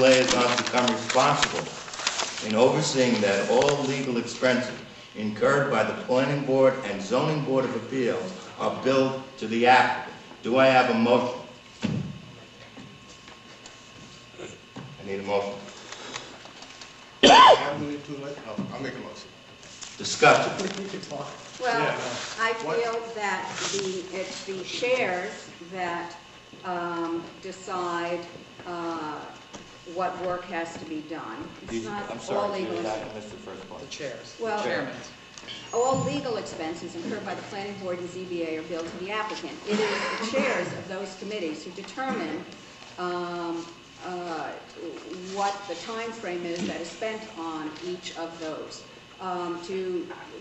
liaisons become responsible in overseeing that all legal expenses incurred by the Planning Board and Zoning Board of Appeals are billed to the applicant. Do I have a motion? I need a motion. I'll make a motion. Discussion. Well, Yeah. I feel that it's the chairs that decide what work has to be done. It's not I'm all sorry, legal. Judy, I missed the first part. The chairs. Well, Chairman. all legal expenses incurred by the planning board and ZBA are billed to the applicant. It is the chairs of those committees who determine what the time frame is that is spent on each of those.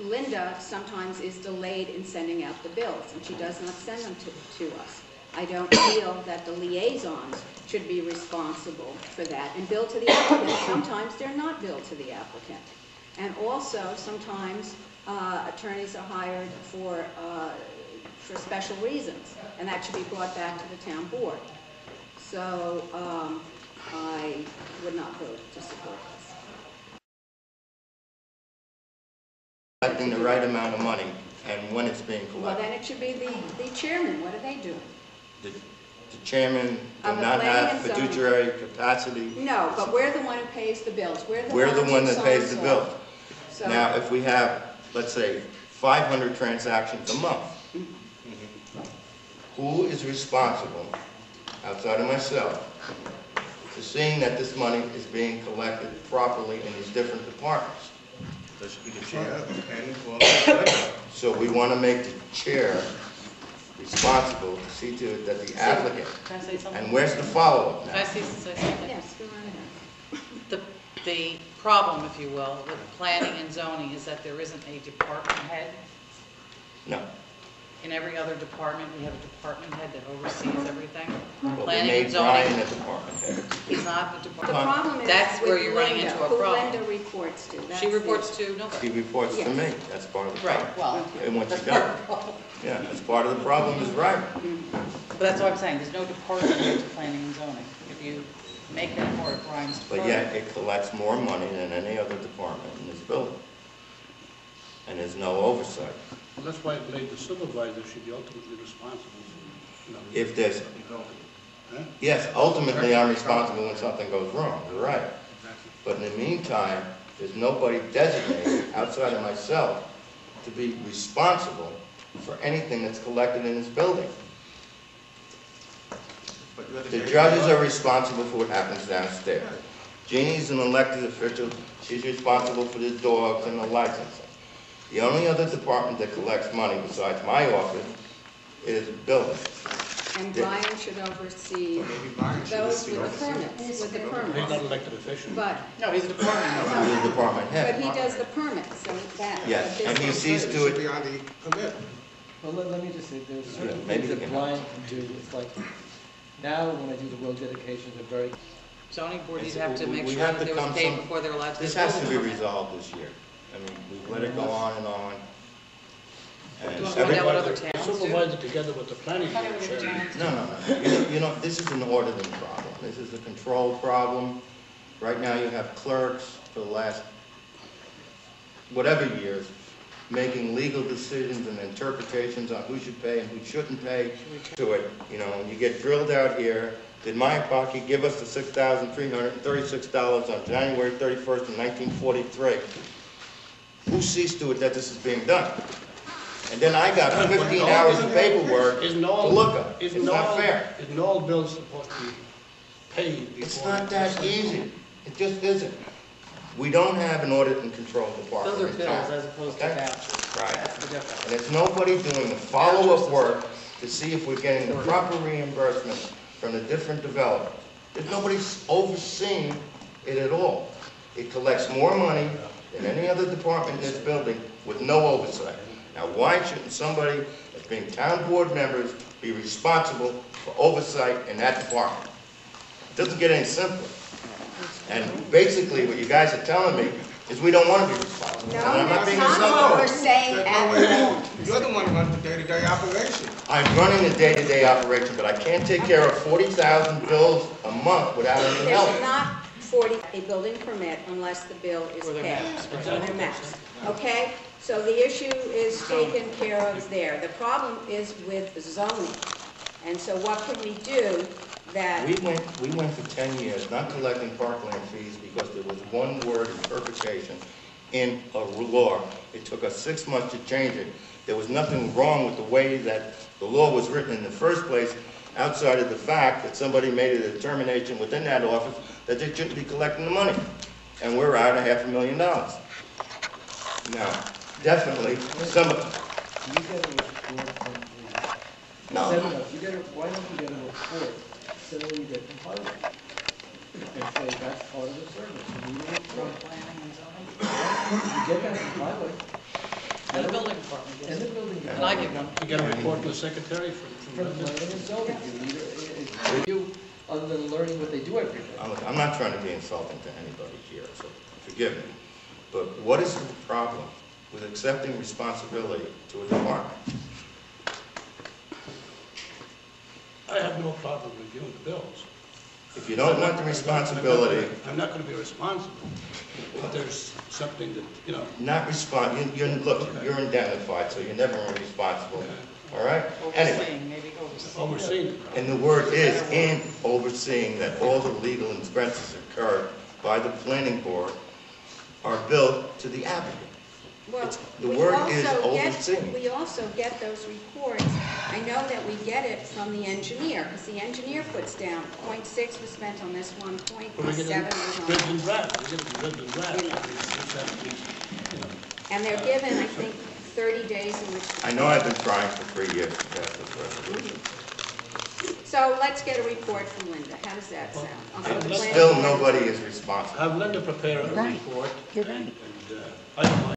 Linda sometimes is delayed in sending out the bills, and she does not send them to us. I don't feel that the liaisons should be responsible for that and bill to the applicant. Sometimes they're not billed to the applicant. And also, sometimes attorneys are hired for special reasons, and that should be brought back to the town board. So I would not vote to support this. Collecting the right amount of money and when it's being collected. Well, then it should be the chairman. What are they doing? The chairman Of does the not planning have and zoning. fiduciary capacity. No, but we're the one who pays the bills. We're We're the one that pays the bill. So, Now, if we have, let's say, 500 transactions a month, who is responsible, outside of myself, for seeing that this money is being collected properly in these different departments? That should be the chair and So we want to make the chair responsible to see to it that the applicant, Can I say something? and where's the follow-up Can I now? say something? yes, go right ahead. The problem, if you will, with planning and zoning is that there isn't a department head. No. In every other department, we have a department head that oversees everything. But we Planning made and Brian zoning, a department head. he's not the The department. problem is That's with where you're running Linda, into a who problem. Linda reports to. That's She the- reports to He nobody. reports to Yes. me, that's part of the problem. Right, well, And what you that's part got. of the problem. Yeah, that's part of the problem is right. But that's what I'm saying, there's no department head to planning and zoning. If you make that part of Brian's But department. yet it collects more money than any other department in this building. And there's no oversight. Well, that's why I believe the supervisor should be ultimately responsible. You know, If there's, huh? yes, ultimately I'm responsible when something goes wrong, you're right. Exactly. But in the meantime, there's nobody designated outside of myself to be responsible for anything that's collected in this building. The judges are responsible for what happens downstairs. Jeannie's an elected official, she's responsible for the dogs and the licensing. The only other department that collects money besides my office is building. And Brian should oversee those with the permits, He's not elected official. But No, he's a department head. He's the department but head. he does the permits, so that. Yes, that and he business- sees to it, be on the commit. Well, let me just say, there's certain Yeah, maybe things he that can help. Brian can do. It's like, now when I do the road dedications, I'm very, Zoning board, you'd It's- have to make we sure have that to there was come paid some- before they're allowed to. this get has to be building permit. resolved this year. I mean, we've let it go on and on. Do And you want to find out what other The towns do? supervisor together with the planning board chairman. No. You know, this is an ordering problem. This is a control problem. Right now, you have clerks for the last, whatever years, making legal decisions and interpretations on who should pay and who shouldn't pay to it. You know, you get drilled out here. Did Mamakating give us the $6,336 on January 31st of 1943? Who sees to it that this is being done? And then I got 15 hours of paperwork to Isn't all- look at. It's isn't not all- fair. Isn't all bills supposed to be paid before? It's not that easy. It just isn't. We don't have an audit and control department. Those are in bills town, as opposed to okay? vouchers. Right. That's the difference. And there's nobody doing the follow-up work to see if we're getting the proper reimbursement from the different developers. There's nobody overseeing it at all. It collects more money than any other department in this building with no oversight. Now, why shouldn't somebody, as being town board members, be responsible for oversight in that department? It doesn't get any simpler. And basically, what you guys are telling me is we don't want to be responsible. No, And I'm not that's being not what we're insulted. saying at all. You're the one who runs the day-to-day operation. I'm running a day-to-day operation, but I can't take care of 40,000 bills a month without any There's help. not 40, a building permit unless the bill is Or they're paid. maxed. Or they're maxed. Okay? So the issue is taken care of there. The problem is with zoning. And so what can we do that, We went for 10 years not collecting parkland fees because there was one word interpretation in a law. It took us 6 months to change it. There was nothing wrong with the way that the law was written in the first place, outside of the fact that somebody made a determination within that office that they shouldn't be collecting the money. And we're out $500,000. Now, definitely, some of, You get a report from the, No. Set it up. You get a, why don't you get a report, so that you get the highway? And say that's part of the service. You need it from, Planning and zoning, you get that from highway. and the building department And gets the it. building. And I get one. You get a report from the secretary from From Linda? planning and zoning, you need it, you, other than learning what they do every day. I'm not trying to be insulting to anybody here, so forgive me. But what is the problem with accepting responsibility to a department? I have no problem reviewing the bills. If you don't want the responsibility, I'm not gonna be responsible if there's something that, you know, not look, you're indemnified, so you're never responsible, all right? Anyway, Overseeing, maybe overseeing. overseeing it. and the word is in overseeing that all the legal expenses incurred by the planning board are billed to the applicant. well, The we word is also overseeing. we also get those reports. I know that we get it from the engineer, because the engineer puts down .6 was spent on this one, But we .7 get was on ribs that. and drafts, we get ribs and drafts. It's that piece, you know. And they're given, I think, 30 days in which to... I know I've been trying for 3 years to pass this resolution. So let's get a report from Linda. How does that sound? I'll get the And planning Still, board. nobody is responsible. Have Linda prepare a report, You're right. and I don't mind.